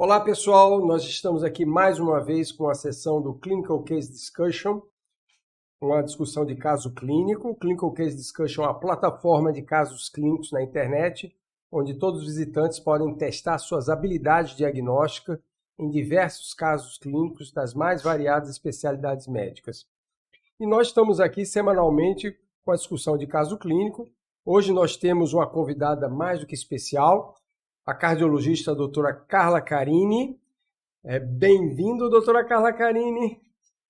Olá pessoal, nós estamos aqui mais uma vez com a sessão do Clinical Case Discussion, uma discussão de caso clínico. O Clinical Case Discussion é uma plataforma de casos clínicos na internet, onde todos os visitantes podem testar suas habilidades diagnósticas em diversos casos clínicos das mais variadas especialidades médicas. E nós estamos aqui semanalmente com a discussão de caso clínico. Hoje nós temos uma convidada mais do que especial, a cardiologista a doutora Carla Carini. Bem-vindo, doutora Carla Carini.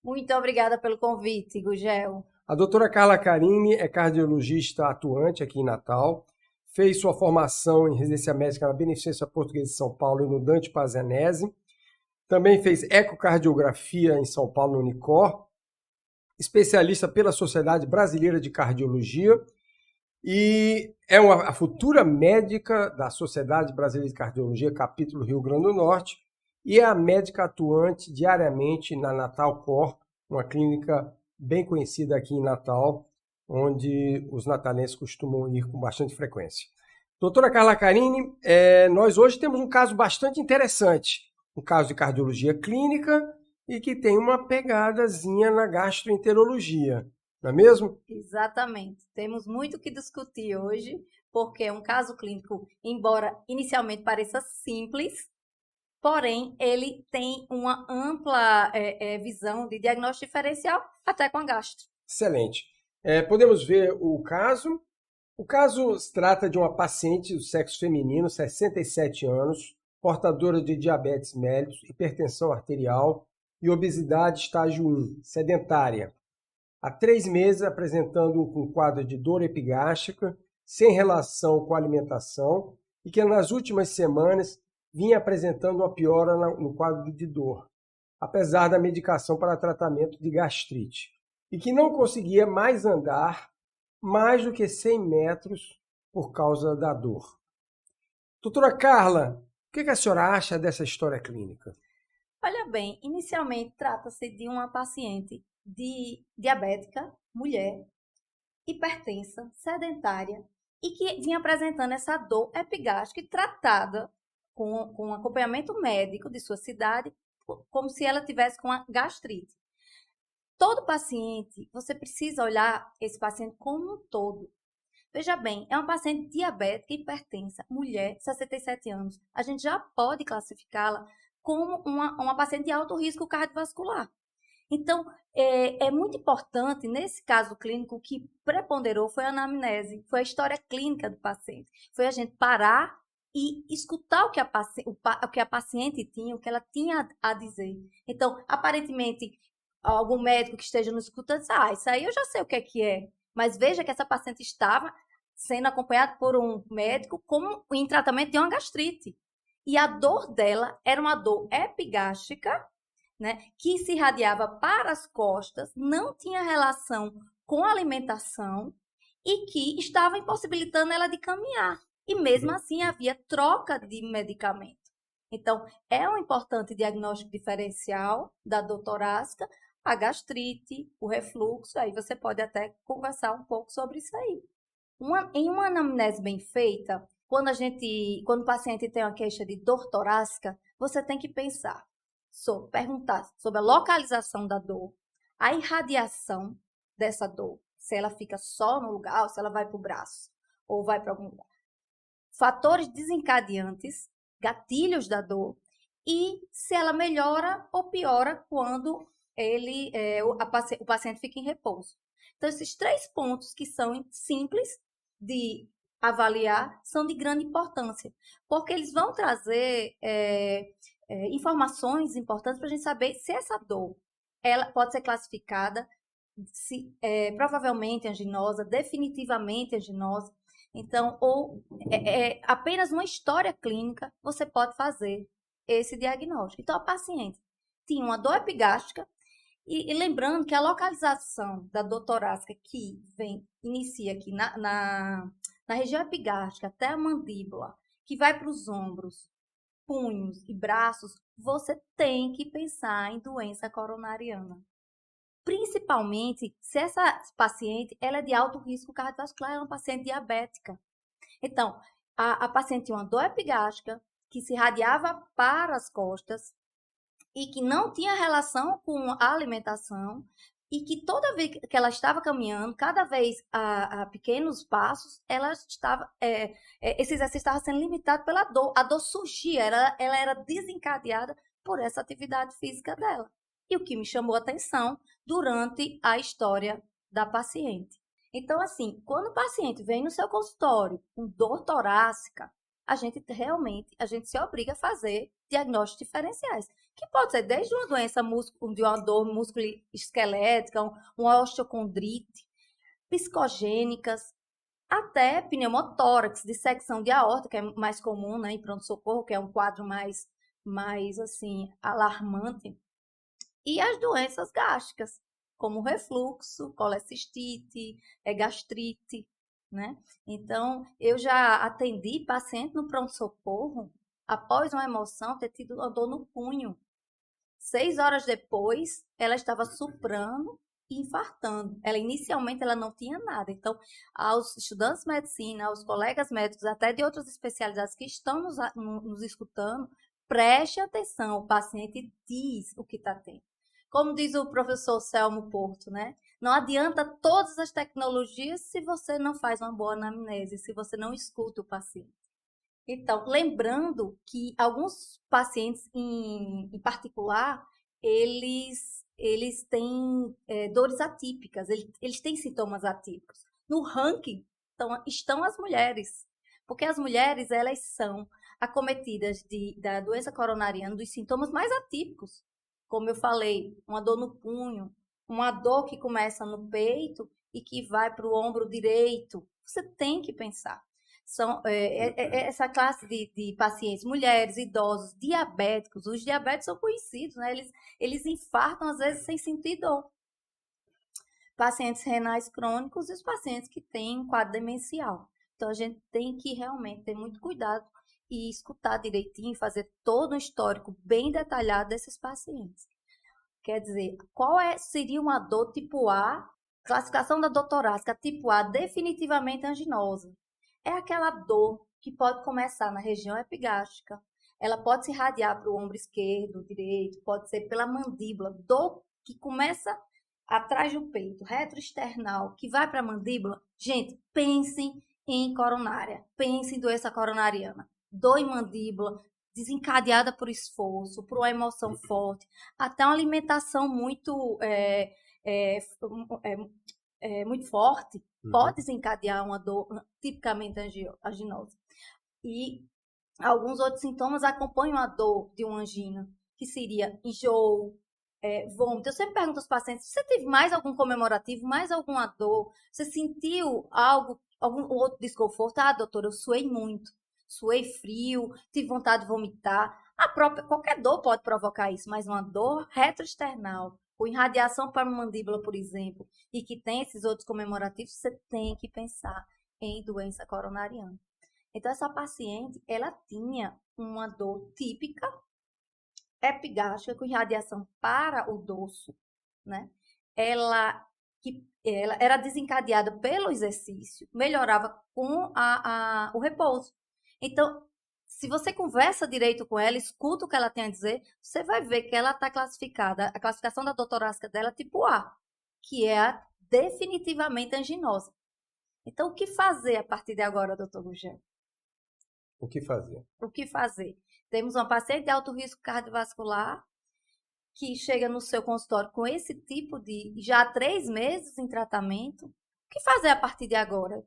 Muito obrigada pelo convite, Gugel. A doutora Carla Carini é cardiologista atuante aqui em Natal, fez sua formação em residência médica na Beneficência Portuguesa de São Paulo e no Dante Pazzanese, também fez ecocardiografia em São Paulo no Unicor, especialista pela Sociedade Brasileira de Cardiologia, e é a futura médica da Sociedade Brasileira de Cardiologia, capítulo Rio Grande do Norte, e é a médica atuante diariamente na Natal Cor, uma clínica bem conhecida aqui em Natal, onde os natalenses costumam ir com bastante frequência. Doutora Carla Carini, nós hoje temos um caso bastante interessante, um caso de cardiologia clínica e que tem uma pegadazinha na gastroenterologia. Não é mesmo? Exatamente. Temos muito o que discutir hoje, porque é um caso clínico, embora inicialmente pareça simples, porém ele tem uma ampla visão de diagnóstico diferencial, até com a gastro. Excelente. Podemos ver o caso. O caso se trata de uma paciente do sexo feminino, 67 anos, portadora de diabetes mellitus, hipertensão arterial e obesidade estágio 1, sedentária. Há 3 meses apresentando um quadro de dor epigástrica, sem relação com a alimentação, e que nas últimas semanas vinha apresentando uma piora no quadro de dor, apesar da medicação para tratamento de gastrite, e que não conseguia mais andar mais do que 100 metros por causa da dor. Doutora Carla, o que a senhora acha dessa história clínica? Olha bem, inicialmente trata-se de uma paciente diabética, mulher, hipertensa, sedentária e que vinha apresentando essa dor epigástrica tratada com acompanhamento médico de sua cidade, como se ela tivesse com a gastrite. Todo paciente, você precisa olhar esse paciente como um todo. Veja bem, é uma paciente diabética, hipertensa, mulher, 67 anos. A gente já pode classificá-la como uma paciente de alto risco cardiovascular. Então, é muito importante, nesse caso clínico, o que preponderou foi a anamnese, foi a história clínica do paciente. Foi a gente parar e escutar o que a paciente tinha, o que ela tinha a dizer. Então, aparentemente, algum médico que esteja nos escutando diz, isso aí eu já sei o que é. Mas veja que essa paciente estava sendo acompanhada por um médico em tratamento de uma gastrite. E a dor dela era uma dor epigástrica, né, que se irradiava para as costas, não tinha relação com a alimentação e que estava impossibilitando ela de caminhar. E mesmo assim havia troca de medicamento. Então, é um importante diagnóstico diferencial da dor torácica, a gastrite, o refluxo, aí você pode até conversar um pouco sobre isso aí. Em uma anamnese bem feita, quando o paciente tem uma queixa de dor torácica, você tem que perguntar sobre a localização da dor, a irradiação dessa dor, se ela fica só no lugar, ou se ela vai para o braço, ou vai para algum lugar. Fatores desencadeantes, gatilhos da dor, e se ela melhora ou piora quando o paciente fica em repouso. Então, esses 3 pontos que são simples de avaliar são de grande importância, porque eles vão trazer informações importantes para a gente saber se essa dor ela pode ser classificada provavelmente anginosa, definitivamente anginosa. Então, ou apenas uma história clínica, você pode fazer esse diagnóstico. Então, a paciente tinha uma dor epigástrica e lembrando que a localização da dor torácica que inicia aqui na região epigástrica até a mandíbula, que vai para os ombros, punhos e braços, você tem que pensar em doença coronariana. Principalmente se essa paciente ela é de alto risco cardiovascular, é uma paciente diabética. Então, a paciente tinha uma dor epigástrica, que se irradiava para as costas e que não tinha relação com a alimentação e que toda vez que ela estava caminhando, cada vez a pequenos passos, esse exercício estava sendo limitado pela dor. A dor surgia, ela era desencadeada por essa atividade física dela. E o que me chamou a atenção durante a história da paciente. Então, assim, quando o paciente vem no seu consultório com dor torácica, a gente se obriga a fazer diagnósticos diferenciais, que pode ser desde uma doença de uma dor musculoesquelética, uma osteocondrite, psicogênicas, até pneumotórax, dissecção de aorta, que é mais comum, né, em pronto-socorro, que é um quadro mais assim, alarmante, e as doenças gástricas, como refluxo, colecistite, gastrite, né? Então, eu já atendi paciente no pronto-socorro após uma emoção ter tido uma dor no punho. 6 horas depois, ela estava soprando e infartando. Inicialmente, ela não tinha nada. Então, aos estudantes de medicina, aos colegas médicos, até de outras especialidades que estão nos escutando, preste atenção, o paciente diz o que está tendo. Como diz o professor Selmo Porto, né? Não adianta todas as tecnologias se você não faz uma boa anamnese, se você não escuta o paciente. Então, lembrando que alguns pacientes, em particular, eles têm dores atípicas, eles têm sintomas atípicos. No ranking estão as mulheres, porque as mulheres elas são acometidas da doença coronariana, dos sintomas mais atípicos. Como eu falei, uma dor no punho, uma dor que começa no peito e que vai para o ombro direito. Você tem que pensar. Essa classe de pacientes, mulheres, idosos, diabéticos. Os diabéticos são conhecidos, né? Eles infartam às vezes sem sentir dor. Pacientes renais crônicos e os pacientes que têm um quadro demencial. Então, a gente tem que realmente ter muito cuidado e escutar direitinho, fazer todo um histórico bem detalhado desses pacientes. Quer dizer, seria uma dor tipo A? Classificação da dor torácica tipo A, definitivamente anginosa. É aquela dor que pode começar na região epigástrica, ela pode se irradiar para o ombro esquerdo, direito, pode ser pela mandíbula, dor que começa atrás do peito, retroesternal, que vai para a mandíbula. Gente, pensem em coronária, pensem em doença coronariana. Dor em mandíbula, desencadeada por esforço, por uma emoção forte, até uma alimentação muito muito forte, pode desencadear uma dor tipicamente anginosa. E alguns outros sintomas acompanham a dor de uma angina, que seria enjoo, vômito. Eu sempre pergunto aos pacientes, você teve mais algum comemorativo, mais alguma dor? Você sentiu algum outro desconforto? Ah, doutora, eu suei muito. Suei frio, tive vontade de vomitar. Qualquer dor pode provocar isso, mas uma dor retroesternal, ou irradiação para a mandíbula, por exemplo, e que tem esses outros comemorativos, você tem que pensar em doença coronariana. Então, essa paciente, ela tinha uma dor típica epigástrica com irradiação para o dorso, né? Ela era desencadeada pelo exercício, melhorava com o repouso. Então, se você conversa direito com ela, escuta o que ela tem a dizer, você vai ver que ela está classificada, a classificação da dor torácica dela é tipo A, que é definitivamente anginosa. Então, o que fazer a partir de agora, doutor Gugel? O que fazer? O que fazer? Temos uma paciente de alto risco cardiovascular que chega no seu consultório com esse tipo já há 3 meses em tratamento. O que fazer a partir de agora?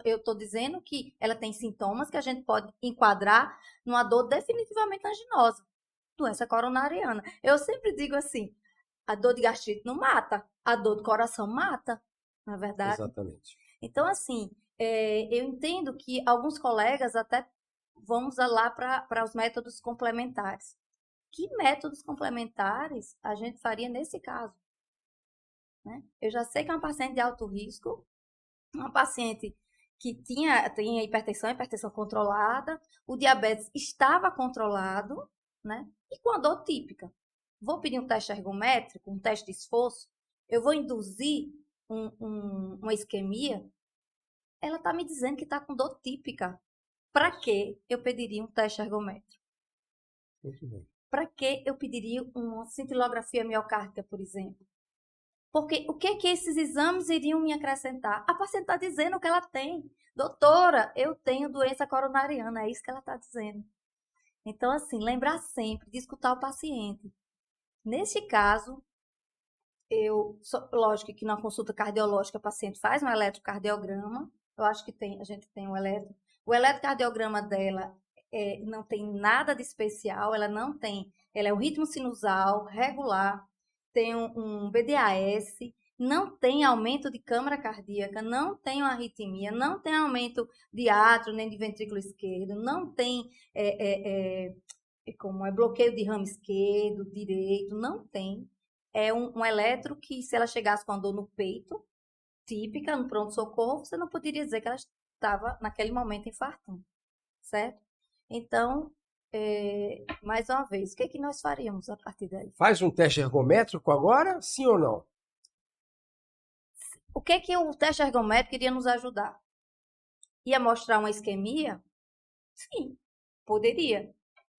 Eu estou dizendo que ela tem sintomas que a gente pode enquadrar numa dor definitivamente anginosa, doença coronariana. Eu sempre digo assim, a dor de gastrite não mata, a dor do coração mata, não é verdade? Exatamente. Então, assim, eu entendo que alguns colegas até vão usar lá para os métodos complementares. Que métodos complementares a gente faria nesse caso? Né? Eu já sei que é uma paciente de alto risco, uma paciente que tinha hipertensão controlada, o diabetes estava controlado, né? E com a dor típica. Vou pedir um teste ergométrico, um teste de esforço, eu vou induzir uma isquemia, ela está me dizendo que está com dor típica. Para que eu pediria um teste ergométrico? Muito bem. Para que eu pediria uma cintilografia miocárdica, por exemplo? Porque o que esses exames iriam me acrescentar? A paciente está dizendo o que ela tem. Doutora, eu tenho doença coronariana, é isso que ela está dizendo. Então, assim, lembrar sempre de escutar o paciente. Neste caso, lógico que na consulta cardiológica o paciente faz um eletrocardiograma. Eu acho que a gente tem um eletro. O eletrocardiograma dela não tem nada de especial, ela é um ritmo sinusal regular, tem um BDAS, não tem aumento de câmara cardíaca, não tem uma arritmia, não tem aumento de átrio nem de ventrículo esquerdo, não tem bloqueio de ramo esquerdo, direito, não tem. É um eletro que, se ela chegasse com a dor no peito, típica, no pronto-socorro, você não poderia dizer que ela estava, naquele momento, infartando, certo? Então, mais uma vez, o que nós faríamos a partir daí? Faz um teste ergométrico agora, sim ou não? O que o teste ergométrico iria nos ajudar? Ia mostrar uma isquemia? Sim, poderia.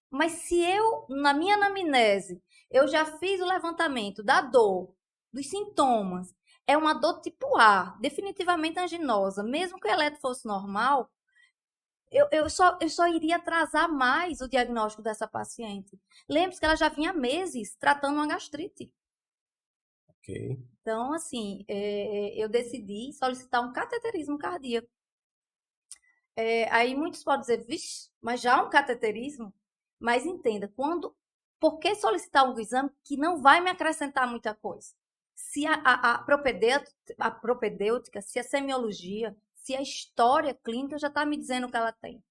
Mas se eu, na minha anamnese, eu já fiz o levantamento da dor, dos sintomas, é uma dor tipo A, definitivamente anginosa, mesmo que o eletro fosse normal, eu só iria atrasar mais o diagnóstico dessa paciente. Lembre-se que ela já vinha há meses tratando uma gastrite. Ok. Então, assim, eu decidi solicitar um cateterismo cardíaco. Aí muitos podem dizer, vixe, mas já um cateterismo? Mas entenda, por que solicitar um exame que não vai me acrescentar muita coisa? Se a propedêutica, se a semiologia, se a história clínica já está me dizendo o que ela tem.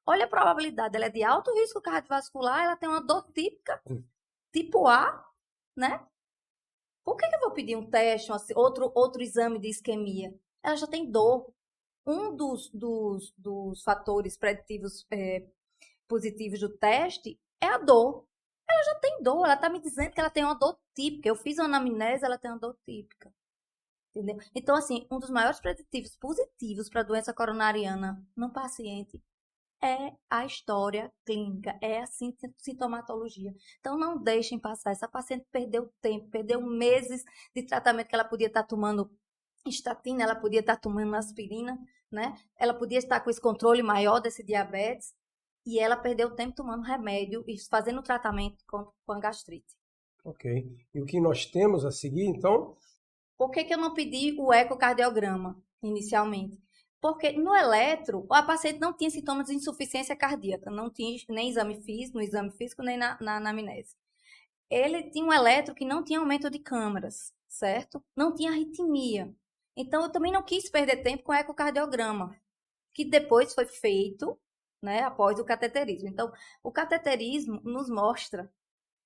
Olha a probabilidade, ela é de alto risco cardiovascular, ela tem uma dor típica, tipo A, né? Por que eu vou pedir um teste, outro exame de isquemia? Ela já tem dor. Um dos fatores preditivos positivos do teste é a dor. Ela já tem dor, ela está me dizendo que ela tem uma dor típica. Eu fiz uma anamnese, ela tem uma dor típica. Entendeu? Então, assim, um dos maiores preditivos positivos para a doença coronariana no paciente é a história clínica, é a sintomatologia. Então, não deixem passar. Essa paciente perdeu tempo, perdeu meses de tratamento que ela podia estar tomando estatina, ela podia estar tomando aspirina, né? Ela podia estar com esse controle maior desse diabetes e ela perdeu tempo tomando remédio e fazendo tratamento com a gastrite. Ok. E o que nós temos a seguir, então? Por que eu não pedi o ecocardiograma inicialmente? Porque no eletro, a paciente não tinha sintomas de insuficiência cardíaca, não tinha nem no exame físico, nem na anamnese. Ele tinha um eletro que não tinha aumento de câmaras, certo? Não tinha arritmia. Então, eu também não quis perder tempo com o ecocardiograma, que depois foi feito, né, após o cateterismo. Então, o cateterismo nos mostra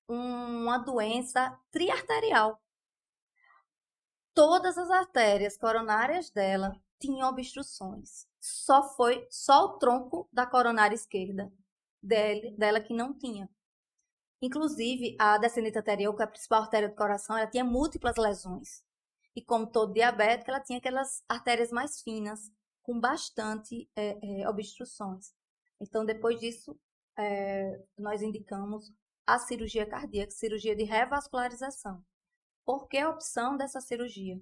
uma doença triarterial. Todas as artérias coronárias dela tinham obstruções. Só o tronco da coronária esquerda dela que não tinha. Inclusive, a descendente anterior, que é a principal artéria do coração, ela tinha múltiplas lesões. E como todo diabético, ela tinha aquelas artérias mais finas, com bastante obstruções. Então, depois disso, nós indicamos a cirurgia cardíaca, cirurgia de revascularização. Por que a opção dessa cirurgia?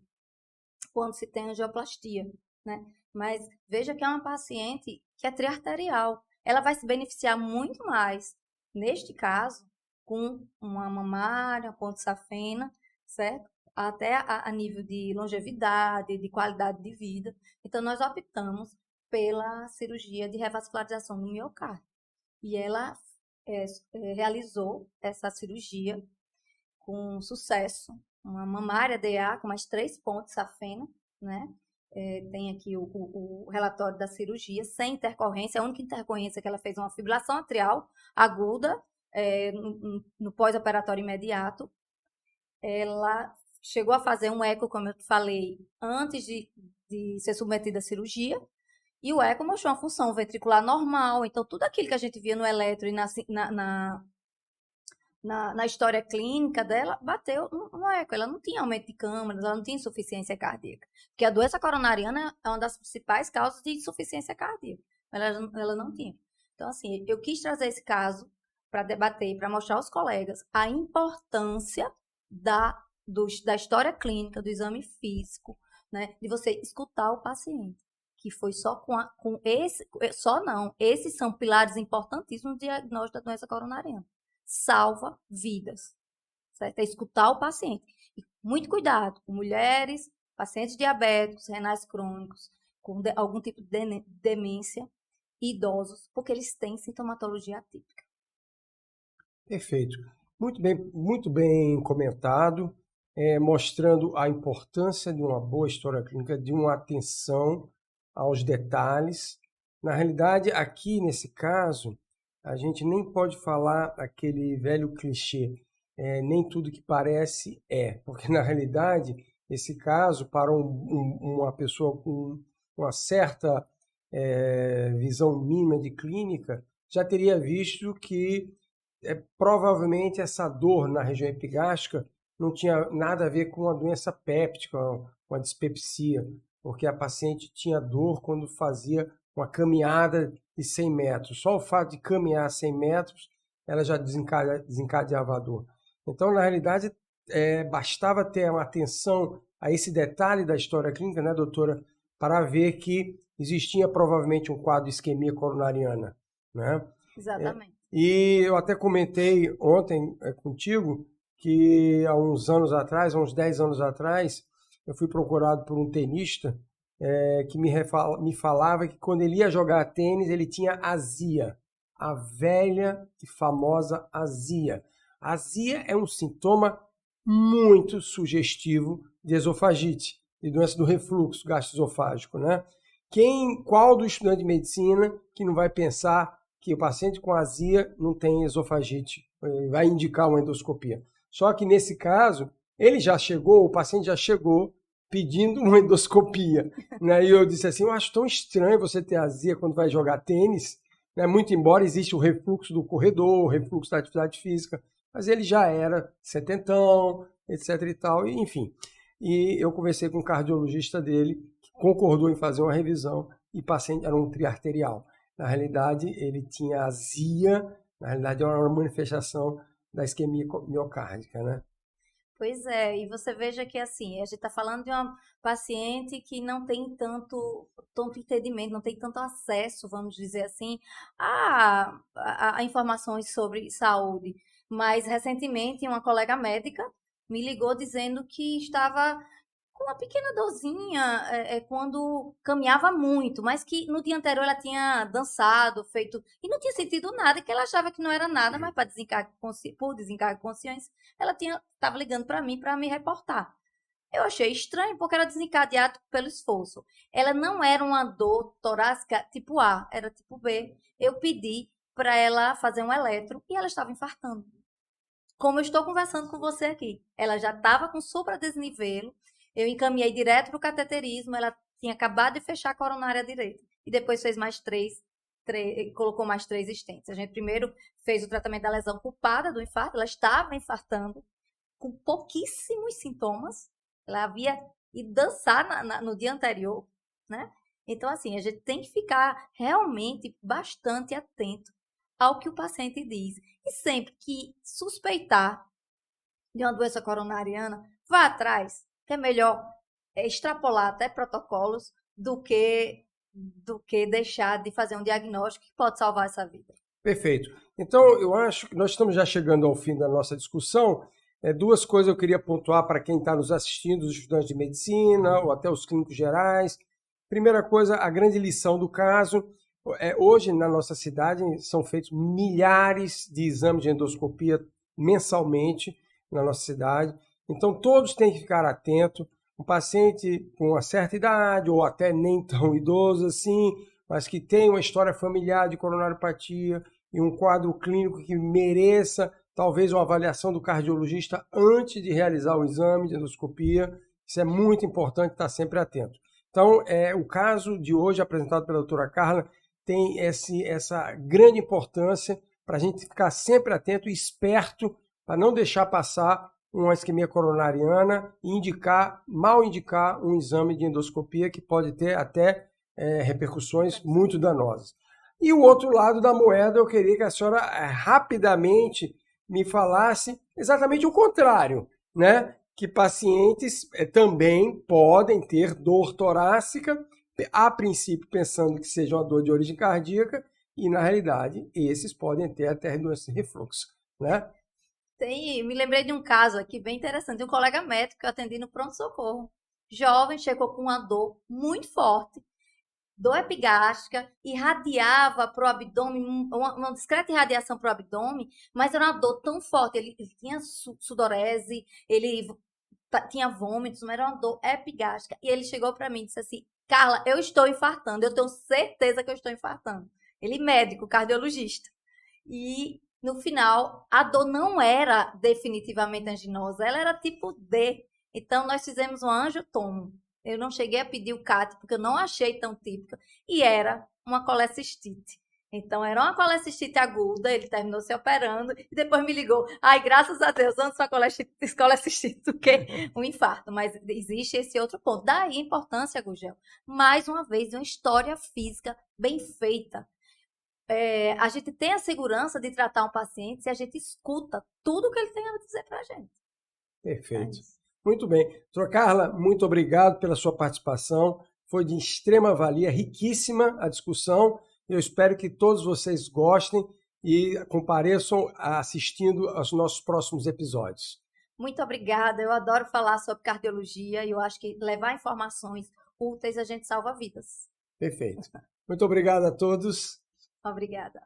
Quando se tem angioplastia, né? Mas veja que é uma paciente que é triarterial. Ela vai se beneficiar muito mais, neste caso, com uma mamária, uma ponte safena, certo? Até a nível de longevidade, de qualidade de vida. Então, nós optamos pela cirurgia de revascularização no miocárdio. E ela realizou essa cirurgia com sucesso. Uma mamária DA com mais 3 pontes safena, né? Tem aqui o relatório da cirurgia, sem intercorrência. A única intercorrência é que ela fez uma fibrilação atrial aguda no pós-operatório imediato. Ela chegou a fazer um eco, como eu falei, antes de ser submetida à cirurgia. E o eco mostrou uma função ventricular normal. Então, tudo aquilo que a gente via no eletro e na história clínica dela, bateu no eco. Ela não tinha aumento de câmaras, ela não tinha insuficiência cardíaca. Porque a doença coronariana é uma das principais causas de insuficiência cardíaca. Ela não tinha. Então, assim, eu quis trazer esse caso para debater e para mostrar aos colegas a importância da história clínica, do exame físico, né, de você escutar o paciente, que foi só com esse, só não, esses são pilares importantíssimos no diagnóstico da doença coronariana. Salva vidas, certo? É escutar o paciente. E muito cuidado com mulheres, pacientes diabéticos, renais crônicos, com algum tipo de demência, e idosos, porque eles têm sintomatologia atípica. Perfeito. Muito bem comentado, mostrando a importância de uma boa história clínica, de uma atenção aos detalhes. Na realidade, aqui nesse caso, a gente nem pode falar aquele velho clichê, nem tudo que parece porque na realidade, esse caso, para uma pessoa com uma certa visão mínima de clínica, já teria visto que provavelmente essa dor na região epigástrica não tinha nada a ver com a doença péptica, com a dispepsia, porque a paciente tinha dor quando fazia uma caminhada de 100 metros. Só o fato de caminhar 100 metros, ela já desencadeava a dor. Então, na realidade, bastava ter uma atenção a esse detalhe da história clínica, né, doutora, para ver que existia provavelmente um quadro de isquemia coronariana, né? Exatamente. E eu até comentei ontem contigo que há uns 10 anos atrás, eu fui procurado por um tenista que me falava que quando ele ia jogar tênis, ele tinha azia, a velha e famosa azia. A azia é um sintoma muito sugestivo de esofagite, de doença do refluxo gastroesofágico, né? Qual do estudante de medicina que não vai pensar que o paciente com azia não tem esofagite, vai indicar uma endoscopia? Só que nesse caso, o paciente já chegou pedindo uma endoscopia, né? E eu disse assim, eu acho tão estranho você ter azia quando vai jogar tênis, né? Muito embora exista o refluxo do corredor, o refluxo da atividade física, mas ele já era setentão, etc e tal, enfim. E eu conversei com o cardiologista dele, que concordou em fazer uma revisão, e o paciente era um triarterial. Na realidade, ele tinha azia, na realidade é uma manifestação da isquemia miocárdica, né? Pois é, e você veja que assim, a gente está falando de uma paciente que não tem tanto entendimento, não tem tanto acesso, vamos dizer assim, a informações sobre saúde. Mas recentemente uma colega médica me ligou dizendo que estava com uma pequena dorzinha quando caminhava muito, mas que no dia anterior ela tinha dançado, feito, e não tinha sentido nada, que ela achava que não era nada, mas por desencargo de consciência, ela estava ligando para mim para me reportar. Eu achei estranho, porque era desencadeado pelo esforço. Ela não era uma dor torácica tipo A, era tipo B. Eu pedi para ela fazer um eletro e ela estava infartando. Como eu estou conversando com você aqui. Ela já estava com supradesnivelo. Eu encaminhei direto para o cateterismo. Ela tinha acabado de fechar a coronária direita. E depois fez mais colocou mais 3 stents. A gente primeiro fez o tratamento da lesão culpada do infarto. Ela estava infartando com pouquíssimos sintomas. Ela havia ido dançar no dia anterior, né? Então, assim, a gente tem que ficar realmente bastante atento ao que o paciente diz. E sempre que suspeitar de uma doença coronariana, vá atrás, que é melhor extrapolar até protocolos do que deixar de fazer um diagnóstico que pode salvar essa vida. Perfeito. Então, eu acho que nós estamos já chegando ao fim da nossa discussão. 2 coisas eu queria pontuar para quem está nos assistindo, os estudantes de medicina ou até os clínicos gerais. Primeira coisa, a grande lição do caso. Hoje, na nossa cidade, são feitos milhares de exames de endoscopia mensalmente na nossa cidade. Então, todos têm que ficar atentos. Um paciente com uma certa idade, ou até nem tão idoso assim, mas que tem uma história familiar de coronariopatia e um quadro clínico que mereça talvez uma avaliação do cardiologista antes de realizar o exame de endoscopia. Isso é muito importante estar sempre atento. Então, o caso de hoje apresentado pela doutora Carla tem essa grande importância para a gente ficar sempre atento e esperto para não deixar passar uma isquemia coronariana e mal indicar um exame de endoscopia que pode ter até repercussões muito danosas. E o outro lado da moeda, eu queria que a senhora rapidamente me falasse exatamente o contrário, né? Que pacientes também podem ter dor torácica, a princípio pensando que seja uma dor de origem cardíaca, e na realidade esses podem ter até doença de refluxo, né? Me lembrei de um caso aqui bem interessante, de um colega médico que eu atendi no pronto-socorro. Jovem, chegou com uma dor muito forte, dor epigástrica, irradiava para o abdômen, uma discreta irradiação para o abdômen, mas era uma dor tão forte. Ele tinha sudorese, ele tinha vômitos, mas era uma dor epigástrica. E ele chegou para mim e disse assim: Carla, eu estou infartando, eu tenho certeza que eu estou infartando. Ele médico, cardiologista. E no final, a dor não era definitivamente anginosa, ela era tipo D. Então, nós fizemos um angiotomo. Eu não cheguei a pedir o CAT, porque eu não achei tão típica. E era uma colecistite. Então, era uma colecistite aguda, ele terminou se operando e depois me ligou. Ai, graças a Deus, antes uma colecistite do que um infarto. Mas existe esse outro ponto. Daí a importância, Gugel, mais uma vez, uma história física bem feita. A gente tem a segurança de tratar um paciente se a gente escuta tudo que ele tem a dizer para a gente. Perfeito. Muito bem. Doutora Carla, muito obrigado pela sua participação. Foi de extrema valia, riquíssima a discussão. Eu espero que todos vocês gostem e compareçam assistindo aos nossos próximos episódios. Muito obrigada. Eu adoro falar sobre cardiologia e eu acho que levar informações úteis a gente salva vidas. Perfeito. Muito obrigado a todos. Obrigada.